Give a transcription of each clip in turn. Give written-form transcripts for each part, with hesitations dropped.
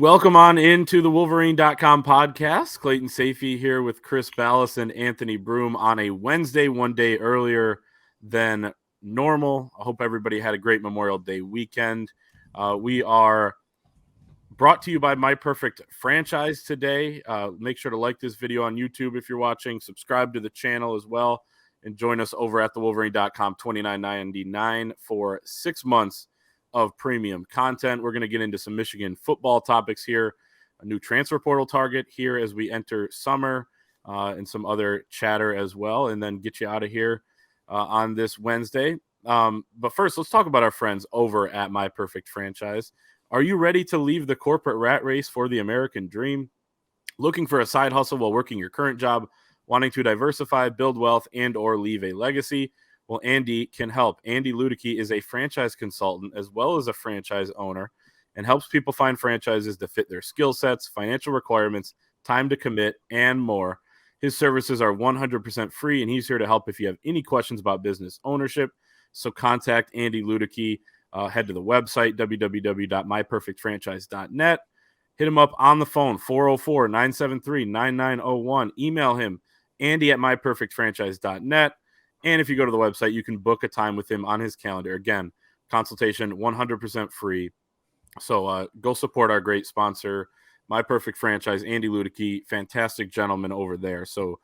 Welcome on into the Wolverine.com podcast. Clayton Sayfie here with Chris Balas and Anthony Broome on a Wednesday, one day earlier than normal. I hope everybody had a great Memorial Day weekend. We are brought to you by My Perfect Franchise today. Make sure to like this video on YouTube if you're watching. Subscribe to the channel as well. And join us over at the Wolverine.com, $29.99 for 6 months of premium content. We're going to get into some Michigan football topics here, a new transfer portal target here as we enter summer, and some other chatter as well, and then get you out of here on this Wednesday. But first, let's talk about our friends over at My Perfect Franchise. Are you ready to leave the corporate rat race for the American dream? Looking for a side hustle while working your current job, wanting to diversify, build wealth, and or leave a legacy? Well, Andy can help. Andy Ludicky is a franchise consultant as well as a franchise owner and helps people find franchises that fit their skill sets, financial requirements, time to commit, and more. His services are 100% free, and he's here to help if you have any questions about business ownership. So contact Andy Ludicky. Head to the website, www.myperfectfranchise.net. Hit him up on the phone, 404-973-9901. Email him, andy@myperfectfranchise.net. And if you go to the website, you can book a time with him on his calendar. Again, consultation 100% free. So go support our great sponsor, My Perfect Franchise, Andy Ludicky, fantastic gentleman over there. So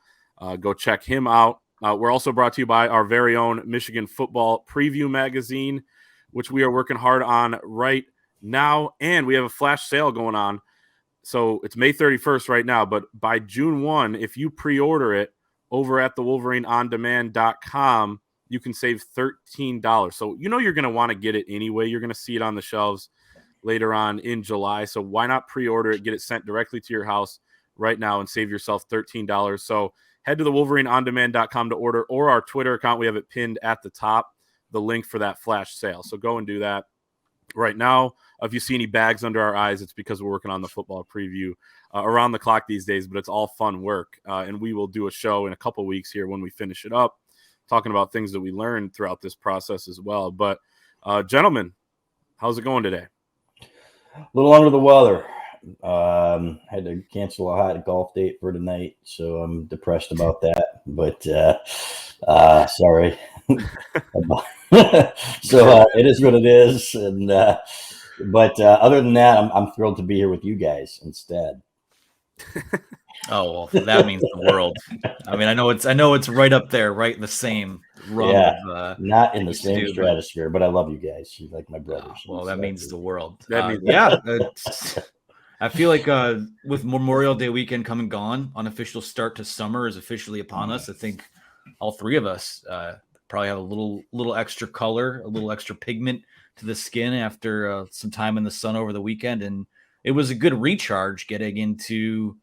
go check him out. We're also brought to you by our very own Michigan Football Preview Magazine, which we are working hard on right now. And we have a flash sale going on. So it's May 31st right now, but by June 1, if you pre-order it, over at the WolverineOnDemand.com, you can save $13. So you know you're going to want to get it anyway. You're going to see it on the shelves later on in July. So why not pre-order it, get it sent directly to your house right now and save yourself $13. So head to the WolverineOnDemand.com to order, or our Twitter account. We have it pinned at the top, the link for that flash sale. So go and do that right now. If you see any bags under our eyes, it's because we're working on the football preview around the clock these days, but it's all fun work. And we will do a show in a couple weeks here when we finish it up, talking about things that we learned throughout this process as well. But gentlemen, how's it going today? A little under the weather. Had to cancel a hot golf date for tonight, so I'm depressed about that. But sorry. So it is what it is. And but other than that, I'm thrilled to be here with you guys instead. Oh, well, that means the world. I mean, I know it's right up there, right in the same rung. Yeah, not in the same stratosphere, but I love you guys. You're like my brothers. Well, that means the world. Yeah. I feel like with Memorial Day weekend come and gone, unofficial start to summer is officially upon us. I think all three of us probably have a little extra color, a little extra pigment to the skin after some time in the sun over the weekend, and it was a good recharge getting into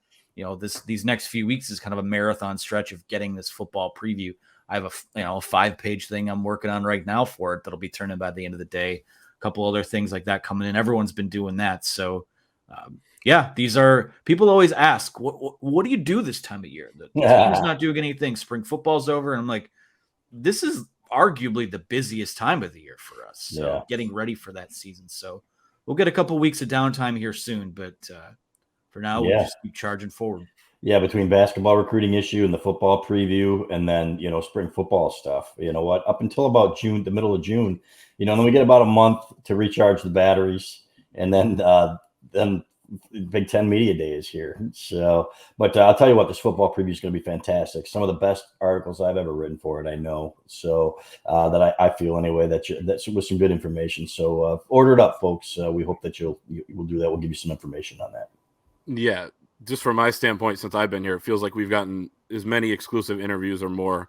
these next few weeks is kind of a marathon stretch of getting this football preview. I have a 5-page thing I'm working on right now for it that'll be turning by the end of the day. A couple other things like that coming in. Everyone's been doing that. So these are people always ask, what do you do this time of year? The team's not doing anything. Spring football's over. And I'm like, this is arguably the busiest time of the year for us. So getting ready for that season. So we'll get a couple weeks of downtime here soon, but for now, we'll just keep charging forward. Yeah, between basketball recruiting issue and the football preview and then, spring football stuff, you know what, up until about June, the middle of June, then we get about a month to recharge the batteries. And then Big Ten Media Day is here. So, but I'll tell you what, this football preview is going to be fantastic. Some of the best articles I've ever written for it, I know. So that I feel anyway that's with some good information. So order it up, folks. We hope that you'll do that. We'll give you some information on that. Yeah, just from my standpoint, since I've been here, it feels like we've gotten as many exclusive interviews or more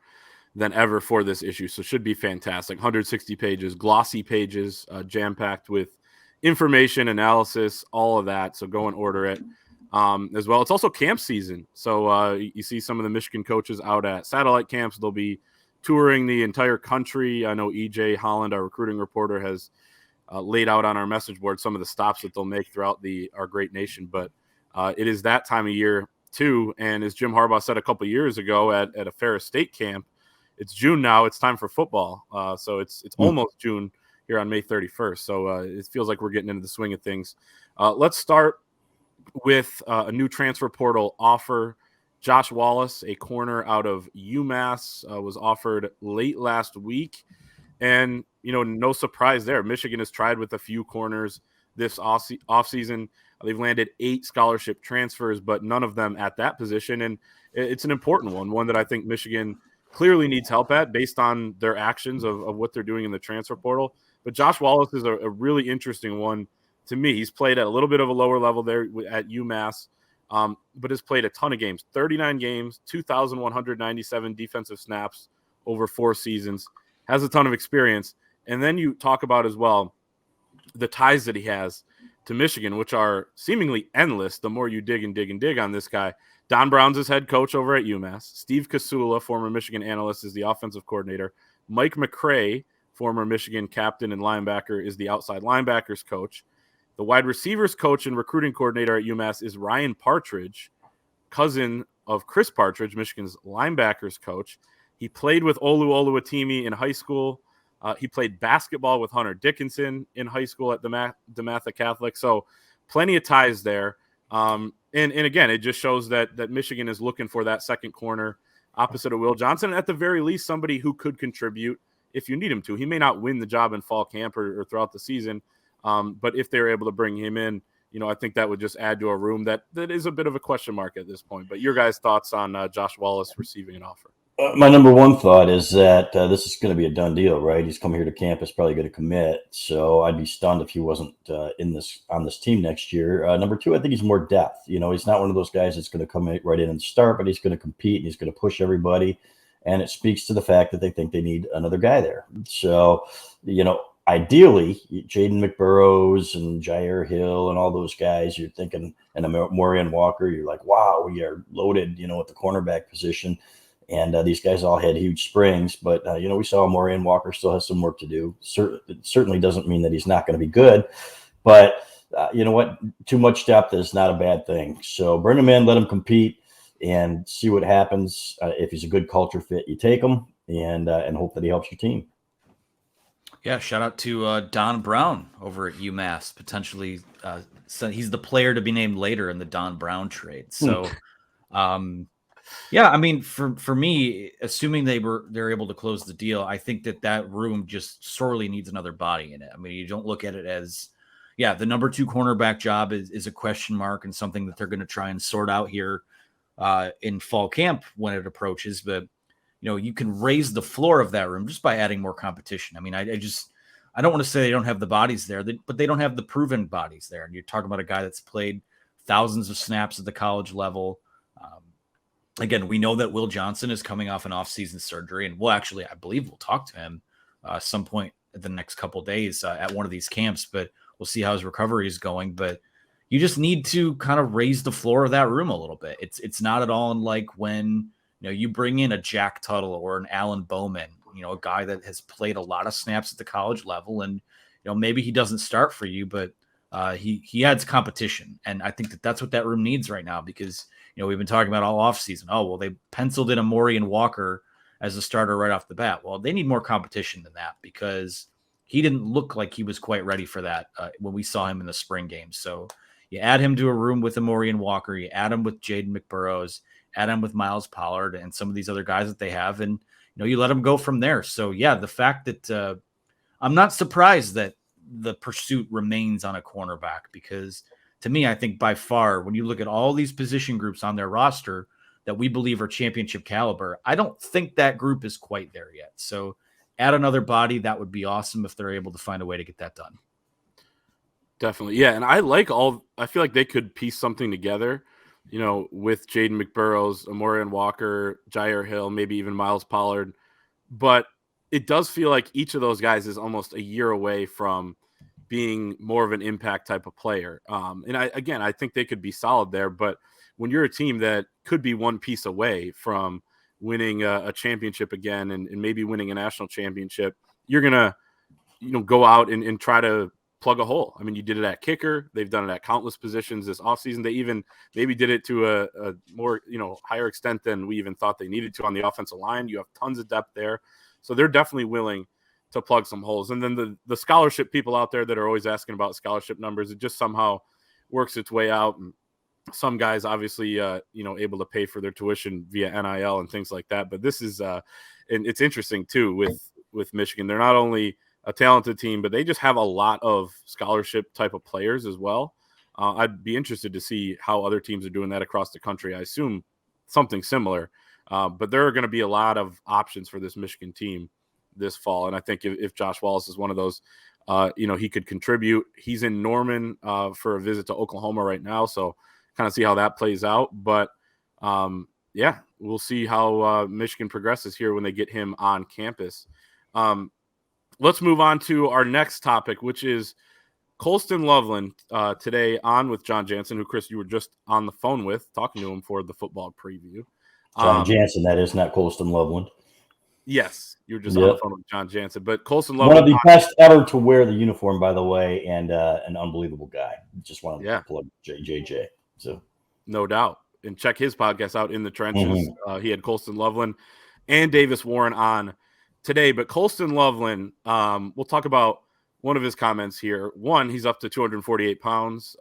than ever for this issue. So it should be fantastic. 160 pages, glossy pages, jam-packed with information, analysis, all of that. So go and order it as well. It's also camp season. So you see some of the Michigan coaches out at satellite camps. They'll be touring the entire country. I know EJ Holland, our recruiting reporter, has laid out on our message board some of the stops that they'll make throughout our great nation. But it is that time of year too. And as Jim Harbaugh said a couple years ago at a Ferris State camp, it's June now. It's time for football. So it's almost June here on May 31st. So it feels like we're getting into the swing of things. Let's start with a new transfer portal offer. Josh Wallace, a corner out of UMass, was offered late last week. And, no surprise there. Michigan has tried with a few corners this offseason. They've landed 8 scholarship transfers, but none of them at that position. And it's an important one that I think Michigan clearly needs help at based on their actions of what they're doing in the transfer portal. But Josh Wallace is a really interesting one to me. He's played at a little bit of a lower level there at UMass, but has played a ton of games, 39 games, 2,197 defensive snaps over 4 seasons, has a ton of experience. And then you talk about as well the ties that he has to Michigan, which are seemingly endless the more you dig and dig and dig on this guy. Don Brown's his head coach over at UMass. Steve Kasula, former Michigan analyst, is the offensive coordinator. Mike McCray, former Michigan captain and linebacker, is the outside linebackers coach. The wide receivers coach and recruiting coordinator at UMass is Ryan Partridge, cousin of Chris Partridge, Michigan's linebackers coach. He played with Olu Oluwatimi in high school. He played basketball with Hunter Dickinson in high school at DeMatha Catholic. So plenty of ties there. And again, it just shows that Michigan is looking for that second corner opposite of Will Johnson. And at the very least, somebody who could contribute if you need him to. He may not win the job in fall camp or throughout the season. But if they're able to bring him in, I think that would just add to a room that is a bit of a question mark at this point. But your guys' thoughts on Josh Wallace receiving an offer? My number one thought is that this is going to be a done deal, right? He's coming here to campus, probably going to commit. So I'd be stunned if he wasn't on this team next year. Number two, I think he's more depth. He's not one of those guys that's going to come right in and start, but he's going to compete and he's going to push everybody. And it speaks to the fact that they think they need another guy there. So, ideally, Jaden McBurrows and Jair Hill and all those guys, you're thinking, and Morian Walker, you're like, wow, we are loaded, at the cornerback position. And these guys all had huge springs, but, we saw Morian Walker still has some work to do. It certainly doesn't mean that he's not going to be good, but you know what? Too much depth is not a bad thing. So bring him in, let him compete, and see what happens. If he's a good culture fit, you take him and hope that he helps your team. Yeah, shout out to Don Brown over at UMass. Potentially, so he's the player to be named later in the Don Brown trade. So, yeah, I mean, for me, assuming they're able to close the deal, I think that room just sorely needs another body in it. I mean, you don't look at it as, yeah, the number 2 cornerback job is a question mark and something that they're going to try and sort out here in fall camp when it approaches. But you can raise the floor of that room just by adding more competition. I mean, I don't want to say they don't have the bodies there, but they don't have the proven bodies there. And you're talking about a guy that's played thousands of snaps at the college level. Again, we know that Will Johnson is coming off an off-season surgery, and I believe we'll talk to him some point in the next couple of days at one of these camps, but we'll see how his recovery is going. But you just need to kind of raise the floor of that room a little bit. It's not at all unlike when you bring in a Jack Tuttle or an Alan Bowman, a guy that has played a lot of snaps at the college level, and maybe he doesn't start for you, but he adds competition, and I think that's what that room needs right now because we've been talking about all offseason. Oh, well, they penciled in Morian Walker as a starter right off the bat. Well, they need more competition than that because he didn't look like he was quite ready for that when we saw him in the spring game. So you add him to a room with Morian Walker, you add him with Jaden McBurrows, add him with Miles Pollard and some of these other guys that they have, and you let them go from there. So yeah, the fact that I'm not surprised that the pursuit remains on a cornerback because to me, I think by far, when you look at all these position groups on their roster that we believe are championship caliber, I don't think that group is quite there yet. So add another body. That would be awesome if they're able to find a way to get that done. Definitely. Yeah. And I feel like they could piece something together, with Jaden McBurrows, Morian Walker, Jair Hill, maybe even Miles Pollard. But it does feel like each of those guys is almost a year away from being more of an impact type of player. And I think they could be solid there. But when you're a team that could be one piece away from winning a championship again and maybe winning a national championship, you're going to, go out and try to plug a hole. I mean, you did it at kicker. They've done it at countless positions this offseason. They even maybe did it to a more, higher extent than we even thought they needed to on the offensive line. You have tons of depth there. So they're definitely willing to plug some holes. And then the scholarship people out there that are always asking about scholarship numbers, it just somehow works its way out. And some guys obviously, able to pay for their tuition via NIL and things like that. But this is, and it's interesting too with Michigan. They're not only a talented team, but they just have a lot of scholarship type of players as well. I'd be interested to see how other teams are doing that across the country. I assume something similar, but there are going to be a lot of options for this Michigan team this fall. And I think if Josh Wallace is one of those, he could contribute. He's in Norman for a visit to Oklahoma right now, so kind of see how that plays out. But we'll see how Michigan progresses here when they get him on campus. Let's move on to our next topic, which is Colston Loveland today on with John Jansen, who, Chris, you were just on the phone with, talking to him for the football preview. John Jansen, that is, not Colston Loveland. Yes, you were just on the phone with John Jansen. But Colston Loveland, one of the best ever to wear the uniform, by the way, and an unbelievable guy. Just wanted to plug JJ. So, no doubt. And check his podcast out, In the Trenches. He had Colston Loveland and Davis Warren on today. But Colston Loveland, we'll talk about one of his comments here. One, he's up to 248 pounds.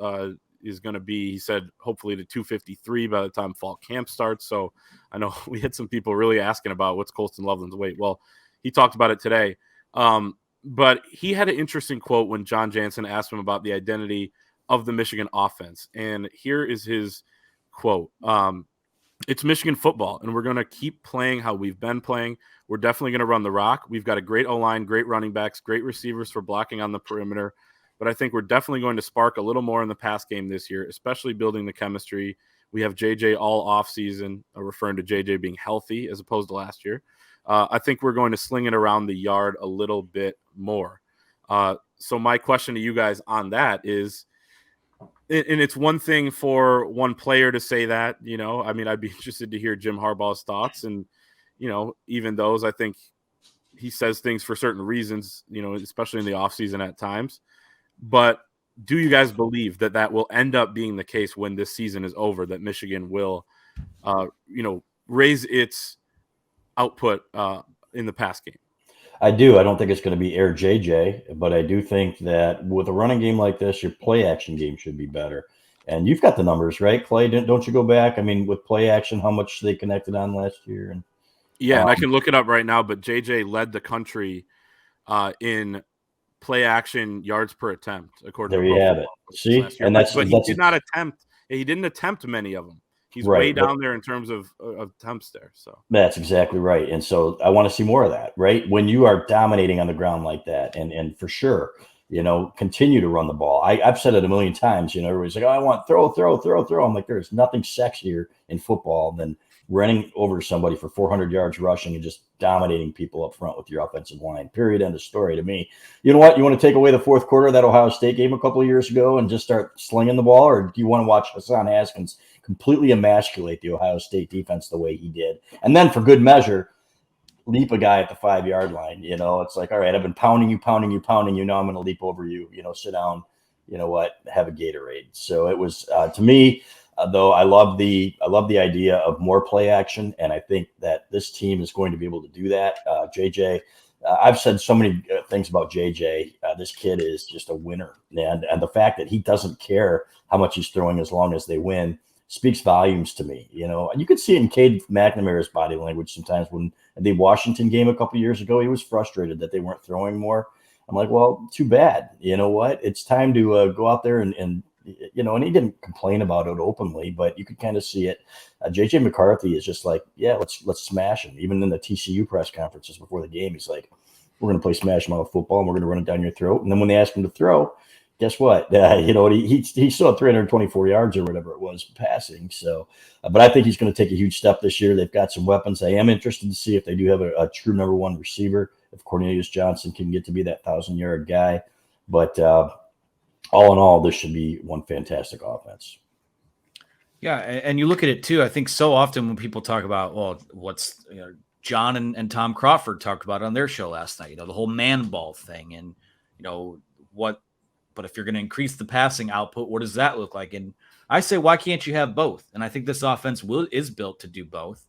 Is going to be, he said, hopefully to 253 by the time fall camp starts. So I know we had some people really asking about what's Colston Loveland's weight. Well, he talked about it today. But he had an interesting quote when John Jansen asked him about the identity of the Michigan offense. And here is his quote. It's Michigan football, and we're going to keep playing how we've been playing. We're definitely going to run the rock. We've got a great O-line, great running backs, great receivers for blocking on the perimeter. But I think we're definitely going to spark a little more in the pass game this year, especially building the chemistry. We have JJ all offseason, referring to JJ being healthy as opposed to last year. I think we're going to sling it around the yard a little bit more. So my question to you guys on that is, and it's one thing for one player to say that, I'd be interested to hear Jim Harbaugh's thoughts. And, even those, I think he says things for certain reasons, especially in the offseason at times. But do you guys believe that will end up being the case when this season is over, that Michigan will, raise its output in the pass game? I do. I don't think it's going to be Air JJ, but I do think that with a running game like this, your play action game should be better. And you've got the numbers, right, Clay? Don't you go back? I mean, with play action, how much they connected on last year? And and I can look it up right now, but JJ led the country in play action yards per attempt, according there to you have it. See, and he did not attempt. He didn't attempt many of them. He's way down there in terms of attempts there. So that's exactly right. And so I want to see more of that, right? When you are dominating on the ground like that, and for sure, continue to run the ball. I've said it a million times. Everybody's like, "Oh, I want throw." I'm like, there's nothing sexier in football than running over somebody for 400 yards rushing and just dominating people up front with your offensive line. Period. End of story to me. You know what? You want to take away the fourth quarter of that Ohio State game a couple of years ago and just start slinging the ball, or do you want to watch Hassan Haskins completely emasculate the Ohio State defense the way he did? And then for good measure, leap a guy at the 5-yard line. It's like, all right, I've been pounding you. Now I'm going to leap over you, sit down, have a Gatorade. So it was, to me, though, I love the idea of more play action, and I think that this team is going to be able to do that. JJ, I've said so many things about JJ. This kid is just a winner, and the fact that he doesn't care how much he's throwing as long as they win speaks volumes to me. And you could see it in Cade McNamara's body language sometimes. When the Washington game a couple of years ago, he was frustrated that they weren't throwing more. I'm like, well, too bad. You know what? It's time to go out there and he didn't complain about it openly, but you could kind of see it. JJ McCarthy is just like, yeah, let's smash him. Even in the TCU press conferences before the game, he's like, we're going to play smash mouth football and we're going to run it down your throat. And then when they asked him to throw, guess what? He still had 324 yards or whatever it was passing. So, but I think he's going to take a huge step this year. They've got some weapons. I am interested to see if they do have a true number one receiver, if Cornelius Johnson can get to be that 1,000-yard guy. But all in all, this should be one fantastic offense. Yeah, and you look at it too. I think so often when people talk about, what's John and Tom Crawford talked about on their show last night, the whole man ball thing, and what. But if you're going to increase the passing output, what does that look like? And I say, why can't you have both? And I think this offense is built to do both.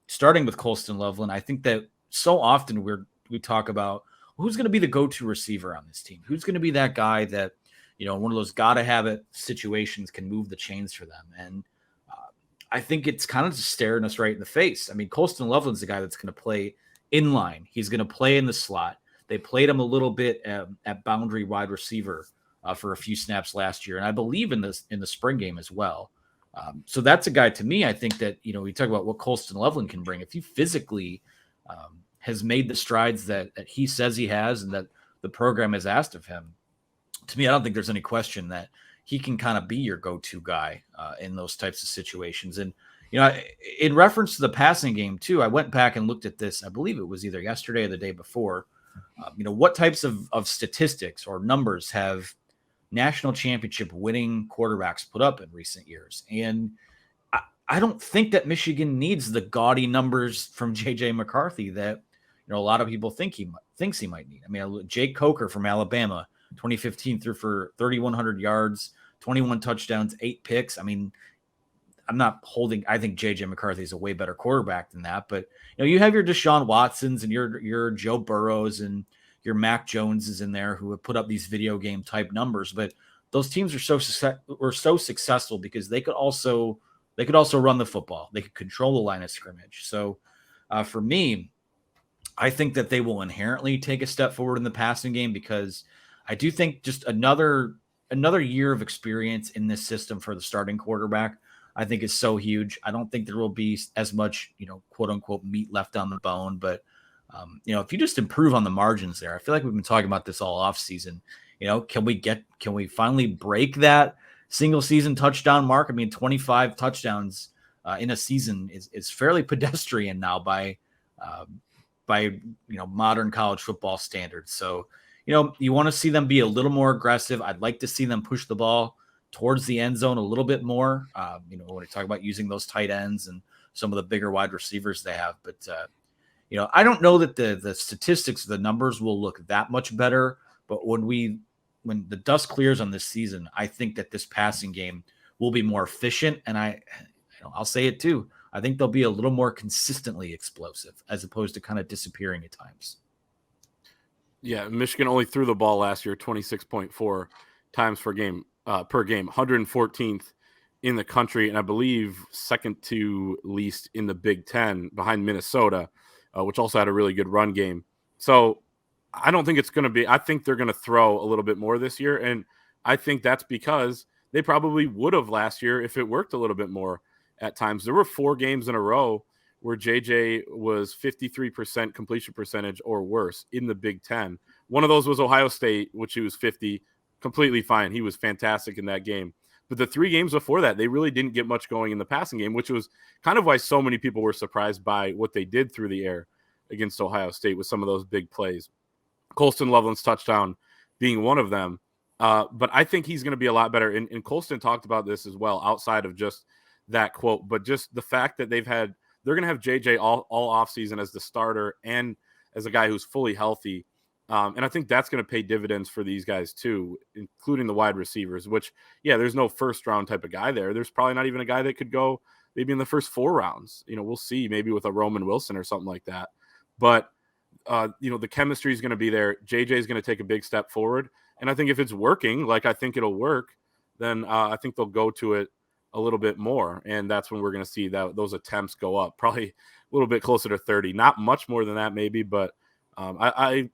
Starting with Colston Loveland, I think that so often we talk about who's going to be the go-to receiver on this team. Who's going to be that guy that one of those gotta have it situations can move the chains for them. And I think it's kind of just staring us right in the face. I mean, Colston Loveland's the guy that's going to play in line. He's going to play in the slot. They played him a little bit at boundary wide receiver for a few snaps last year, and I believe in the spring game as well. So that's a guy to me. I think that we talk about what Colston Loveland can bring. If he physically has made the strides that he says he has, and that the program has asked of him, to me, I don't think there's any question that he can kind of be your go-to guy in those types of situations. And, in reference to the passing game too, I went back and looked at this. I believe it was either yesterday or the day before. What types of statistics or numbers have national championship winning quarterbacks put up in recent years? And I don't think that Michigan needs the gaudy numbers from J.J. McCarthy that, a lot of people thinks he might need. I mean, Jake Coker from Alabama, 2015 threw for 3,100 yards, 21 touchdowns, 8 picks. I mean, I think JJ McCarthy is a way better quarterback than that. But, you have your Deshaun Watsons and your Joe Burrows and your Mac Joneses in there who have put up these video game type numbers. But those teams were so successful because they could also run the football. They could control the line of scrimmage. So for me, I think that they will inherently take a step forward in the passing game, because I do think just another year of experience in this system for the starting quarterback, I think, is so huge. I don't think there will be as much, quote unquote, meat left on the bone. But, if you just improve on the margins there, I feel like we've been talking about this all off season. Can we finally break that single season touchdown mark? I mean, 25 touchdowns in a season is fairly pedestrian now by modern college football standards. So, you want to see them be a little more aggressive. I'd like to see them push the ball towards the end zone a little bit more. When we talk about using those tight ends and some of the bigger wide receivers they have. But, I don't know that the statistics, the numbers will look that much better. But when the dust clears on this season, I think that this passing game will be more efficient. And I'll say it too. I think they'll be a little more consistently explosive as opposed to kind of disappearing at times. Yeah, Michigan only threw the ball last year 26.4 times per game, 114th in the country, and I believe second to least in the Big Ten, behind Minnesota, which also had a really good run game. So I don't think it's going to be – I think they're going to throw a little bit more this year, and I think that's because they probably would have last year if it worked a little bit more at times. There were 4 games in a row where JJ was 53% completion percentage or worse in the Big Ten. One of those was Ohio State, which he was 50, completely fine. He was fantastic in that game. But the 3 games before that, they really didn't get much going in the passing game, which was kind of why so many people were surprised by what they did through the air against Ohio State with some of those big plays. Colston Loveland's touchdown being one of them. But I think he's going to be a lot better. And Colston talked about this as well, outside of just that quote, but just the fact that they're going to have JJ all offseason as the starter and as a guy who's fully healthy. And I think that's going to pay dividends for these guys too, including the wide receivers, which, there's no first round type of guy there. There's probably not even a guy that could go maybe in the first 4 rounds. We'll see, maybe with a Roman Wilson or something like that. But, the chemistry is going to be there. JJ is going to take a big step forward. And I think if it's working, like I think it'll work, then I think they'll go to it a little bit more. And that's when we're going to see those attempts go up, probably a little bit closer to 30, not much more than that maybe, but I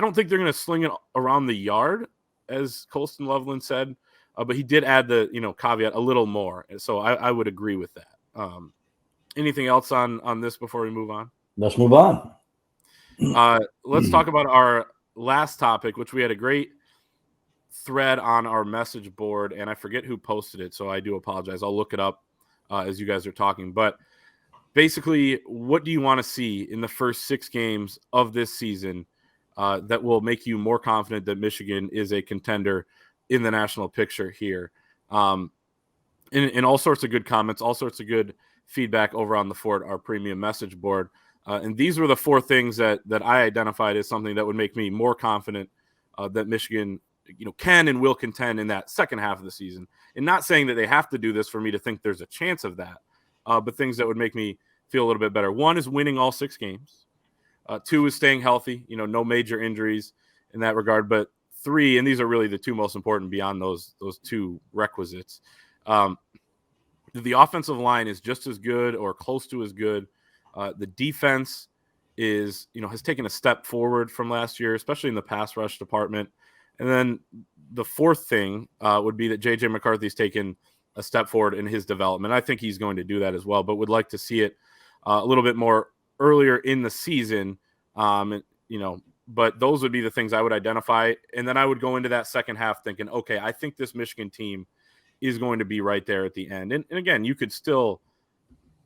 don't think they're going to sling it around the yard, as Colston Loveland said, but he did add the caveat a little more. So I would agree with that. Anything else on this before we move on? Let's move on. Let's talk about our last topic, which we had a great thread on our message board, and I forget who posted it, so I do apologize. I'll look it up as you guys are talking. But basically, what do you want to see in the first 6 games of this season that will make you more confident that Michigan is a contender in the national picture here? And all sorts of good comments, all sorts of good feedback over on the Fort, our premium message board. And these were the 4 things that I identified as something that would make me more confident that Michigan can and will contend in that second half of the season. And not saying that they have to do this for me to think there's a chance of that, but things that would make me feel a little bit better. 1 is winning all 6 games. 2 is staying healthy, no major injuries in that regard. But three, and these are really the two most important beyond those two requisites. The offensive line is just as good or close to as good. The defense is, has taken a step forward from last year, especially in the pass rush department. And then the fourth thing would be that J.J. McCarthy's taken a step forward in his development. I think he's going to do that as well, but would like to see it a little bit more earlier in the season. But those would be the things I would identify. And then I would go into that second half thinking, okay, I think this Michigan team is going to be right there at the end. And again, you could still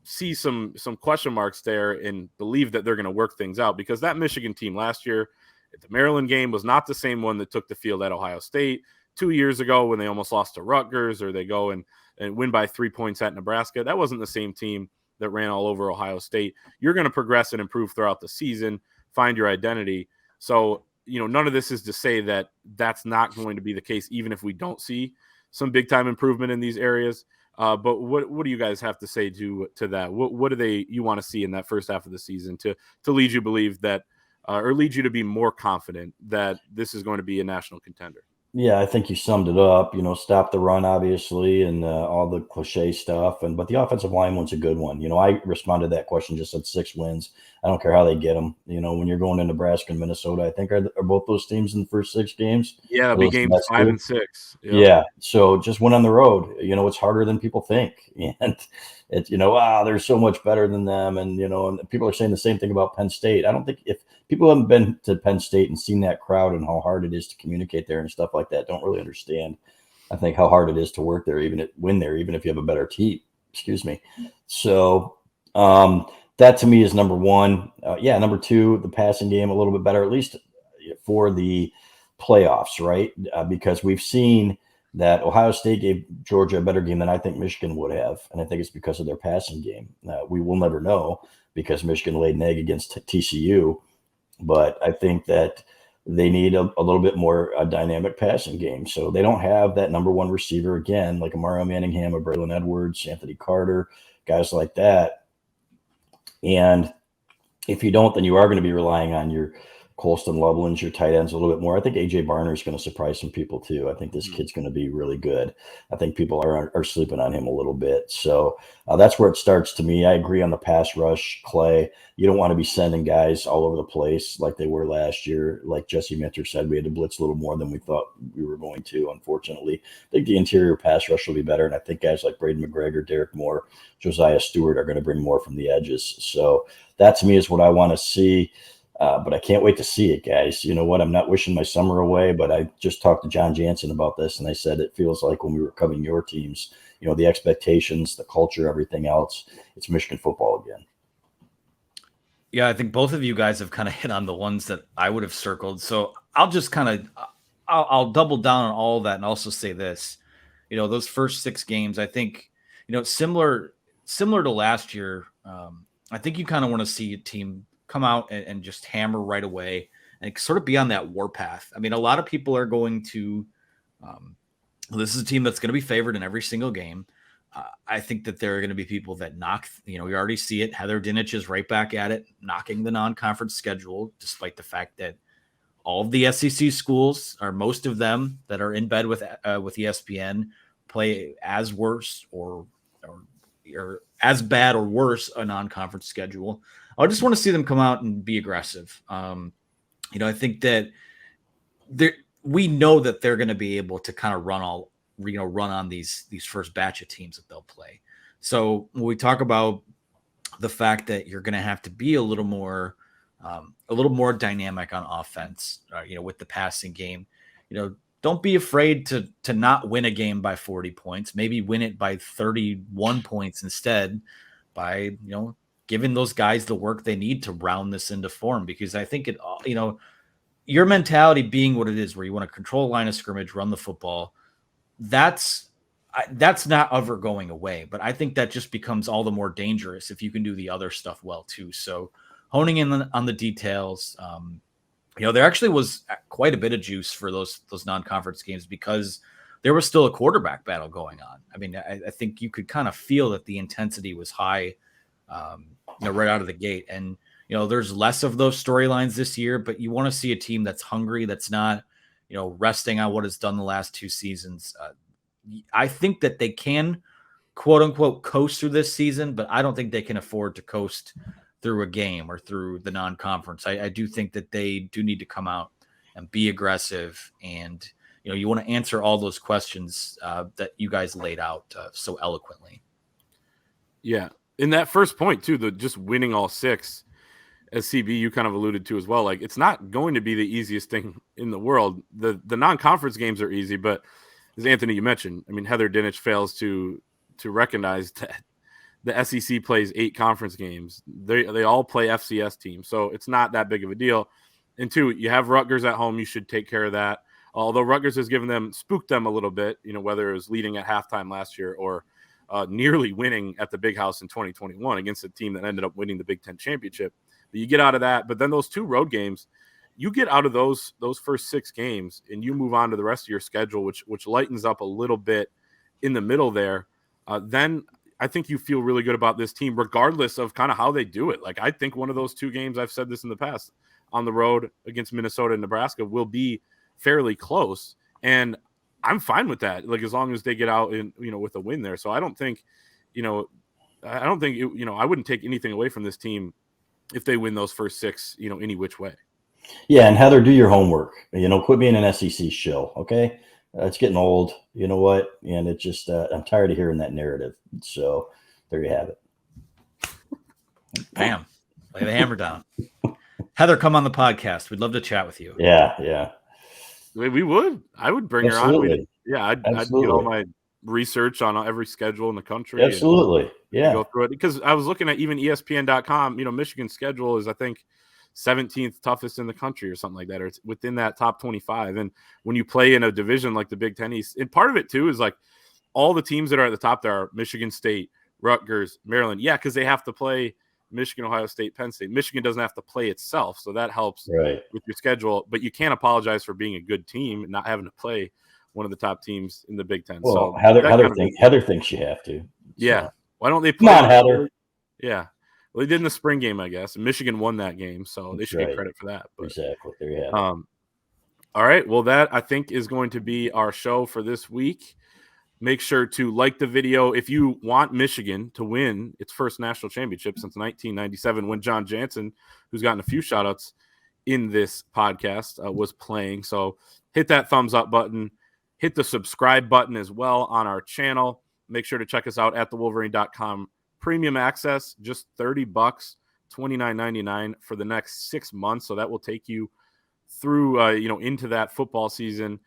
see some question marks there and believe that they're going to work things out, because that Michigan team last year at the Maryland game was not the same one that took the field at Ohio State 2 years ago when they almost lost to Rutgers, or they go and win by 3 points at Nebraska. That wasn't the same team that ran all over Ohio State. You're going to progress and improve throughout the season, find your identity. So, none of this is to say that that's not going to be the case, even if we don't see some big time improvement in these areas. But what do you guys have to say to that? What do you want to see in that first half of the season to lead you believe that, or lead you to be more confident that this is going to be a national contender? Yeah, I think you summed it up. Stop the run, obviously, and all the cliche stuff. But the offensive line one's a good one. I responded to that question, just said 6 wins. I don't care how they get them. When you're going to Nebraska and Minnesota, I think are both those teams in the first 6 games. Yeah, it'll be games 5 and 6. Yep. Yeah, so just win on the road. It's harder than people think, and it's they're so much better than them, and and people are saying the same thing about Penn State. I don't think, if people haven't been to Penn State and seen that crowd and how hard it is to communicate there and stuff like that, don't really understand, I think, how hard it is to work there, even if you have a better team. Excuse me. So that to me is number one. Number two, the passing game a little bit better, at least for the playoffs, right? Because we've seen that Ohio State gave Georgia a better game than I think Michigan would have, and I think it's because of their passing game. We will never know, because Michigan laid an egg against TCU, but I think that they need a little bit more dynamic passing game. So they don't have that number one receiver again, like a Mario Manningham, or Braylon Edwards, Anthony Carter, guys like that. And if you don't, then you are going to be relying on your Colston Loveland, your tight ends a little bit more. I think A.J. Barner is going to surprise some people too. I think this kid's going to be really good. I think people are sleeping on him a little bit. So that's where it starts to me. I agree on the pass rush, Clay. You don't want to be sending guys all over the place like they were last year. Like Jesse Minter said, we had to blitz a little more than we thought we were going to, unfortunately. I think the interior pass rush will be better, and I think guys like Braden McGregor, Derek Moore, Josiah Stewart are going to bring more from the edges. So that to me is what I want to see. But I can't wait to see it, guys. You know what? I'm not wishing my summer away, but I just talked to John Jansen about this, and I said it feels like when we were covering your teams, the expectations, the culture, everything else, it's Michigan football again. Yeah, I think both of you guys have kind of hit on the ones that I would have circled. So I'll just I'll double down on all of that and also say this. Those first 6 games, I think, similar to last year, I think you kind of want to see a team come out and just hammer right away and sort of be on that warpath. I mean, a lot of people are going to, this is a team that's going to be favored in every single game. I think that there are going to be people that knock, we already see it. Heather Dinich is right back at it, knocking the non-conference schedule, despite the fact that all of the SEC schools, or most of them that are in bed with ESPN, play as worse or as bad or worse a non-conference schedule. I just want to see them come out and be aggressive. I think that we know that they're going to be able to kind of run on these first batch of teams that they'll play. So when we talk about the fact that you're going to have to be a little more dynamic on offense, with the passing game, don't be afraid to not win a game by 40 points. Maybe win it by 31 points instead, by giving those guys the work they need to round this into form. Because I think your mentality being what it is, where you want to control line of scrimmage, run the football, that's not ever going away. But I think that just becomes all the more dangerous if you can do the other stuff well too. So honing in on the details, there actually was quite a bit of juice for those non-conference games, because there was still a quarterback battle going on. I mean, I think you could kind of feel that the intensity was high, right out of the gate. And, there's less of those storylines this year, but you want to see a team that's hungry, that's not, resting on what it's done the last 2 seasons. I think that they can, quote unquote, coast through this season, but I don't think they can afford to coast through a game or through the non-conference. I do think that they do need to come out and be aggressive, and you want to answer all those questions that you guys laid out so eloquently. Yeah, in that first point too, the just winning all 6, as CB you kind of alluded to as well. Like, it's not going to be the easiest thing in the world. The non-conference games are easy, but as Anthony you mentioned, I mean, Heather Dinich fails to recognize that the SEC plays 8 conference games. They all play FCS teams, so it's not that big of a deal. And 2, you have Rutgers at home. You should take care of that. Although Rutgers has spooked them a little bit, whether it was leading at halftime last year or nearly winning at the Big House in 2021 against a team that ended up winning the Big Ten championship. But you get out of that. But then those 2 road games, you get out of those first 6 games and you move on to the rest of your schedule, which lightens up a little bit in the middle there. Then I think you feel really good about this team, regardless of kind of how they do it. Like, I think one of those 2 games, I've said this in the past, on the road against Minnesota and Nebraska will be fairly close. And I'm fine with that. Like, as long as they get out in, with a win there. So I don't think, I wouldn't take anything away from this team if they win those first 6, any which way. Yeah. And Heather, do your homework, quit being an SEC shill. Okay. It's getting old, you know what? And it's just, I'm tired of hearing that narrative. So there you have it. Bam. Lay the hammer down. Heather, come on the podcast. We'd love to chat with you. Yeah. Yeah. We would. I would bring Absolutely. her on. I'd get all my research on every schedule in the country. Absolutely. Yeah. Go through it, because I was looking at even ESPN.com. Michigan's schedule is, I think, 17th toughest in the country or something like that, or it's within that top 25. And when you play in a division like the Big Ten East, and part of it too is like all the teams that are at the top there are Michigan State, Rutgers, Maryland. Yeah, because they have to play Michigan, Ohio State, Penn State. Michigan doesn't have to play itself, so that helps with your schedule. But you can't apologize for being a good team and not having to play one of the top teams in the Big Ten. Well, so Heather thinks you have to. Yeah. So. Why don't they play? Come on, Heather. Yeah. Well, they did in the spring game, I guess. Michigan won that game, so they should get credit for that. But, exactly. There you have it. All right. Well, that, I think, is going to be our show for this week. Make sure to like the video if you want Michigan to win its first national championship since 1997, when John Jansen, who's gotten a few shout-outs in this podcast, was playing. So hit that thumbs up button. Hit the subscribe button as well on our channel. Make sure to check us out at thewolverine.com. Premium access, just $30, $29.99 for the next 6 months. So that will take you through, into that football season.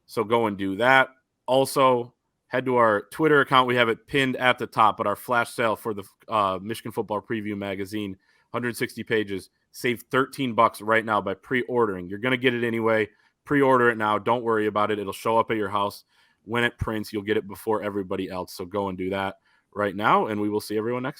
So go and do that. Also, head to our Twitter account. We have it pinned at the top, but our flash sale for the Michigan Football Preview magazine, 160 pages. Save $13 right now by pre-ordering. You're going to get it anyway. Pre-order it now. Don't worry about it. It'll show up at your house. When it prints, you'll get it before everybody else. So go and do that right now, and we will see everyone next time.